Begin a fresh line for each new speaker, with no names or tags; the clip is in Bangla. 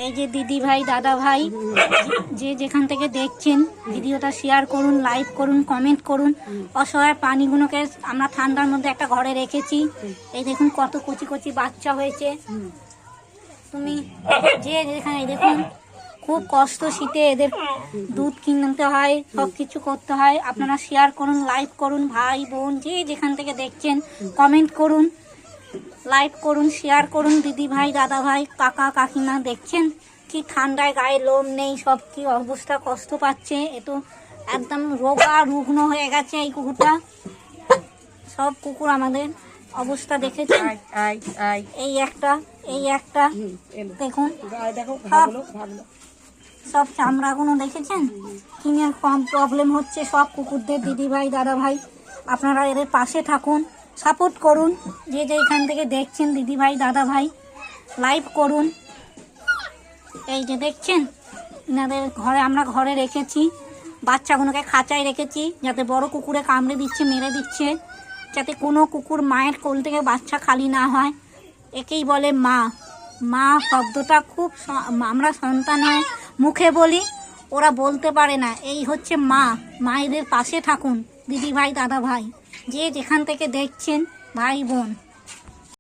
এই যে দিদি ভাই দাদা ভাই যে যেখান থেকে দেখছেন ভিডিওটা শেয়ার করুন, লাইক করুন, কমেন্ট করুন। অসহায় প্রাণীগুলোকে আমরা ঠান্ডার মধ্যে একটা ঘরে রেখেছি। এই দেখুন কত কচি কচি বাচ্চা হয়েছে। তুমি যে যেখানে দেখুন খুব কষ্ট, শীতে এদের দুধ কিনতে হয়, সব কিছু করতে হয়। আপনারা শেয়ার করুন, লাইক করুন, ভাই বোন যে যেখান থেকে দেখছেন কমেন্ট করুন, লাইক করুন, শেয়ার করুন। দিদি ভাই দাদা ভাই কাকা কাকিমা দেখছেন কি ঠান্ডায় গায়ে লোম নেই, সব কি অবস্থা, কষ্ট পাচ্ছে। এ তো একদম রোগা রুগ্ন হয়ে গেছে এই কুকুরটা। সব কুকুর আমাদের অবস্থা দেখেছেন। এই একটা দেখুন সব চামড়াগুলো দেখেছেন কি কম প্রবলেম হচ্ছে সব কুকুরদের। দিদি ভাই দাদা ভাই আপনারা এদের পাশে থাকুন, সাপোর্ট করুন। যে এখান থেকে দেখছেন দিদি ভাই দাদা ভাই লাইভ করুন। এই যে দেখছেন এনাদের ঘরে আমরা ঘরে রেখেছি, বাচ্চাগুলোকে খাঁচায় রেখেছি যাতে বড় কুকুরে কামড়ে দিচ্ছে, মেরে দিচ্ছে, যাতে কোনো কুকুর মায়ের কোল থেকে বাচ্চা খালি না হয়। একেই বলে মা। মা শব্দটা খুব আমরা সন্তান হয় মুখে বলি, ওরা বলতে পারে না। এই হচ্ছে মা। মায়েদের পাশে থাকুন দিদি ভাই দাদা ভাই যে যেখান থেকে দেখছেন ভাই বোন।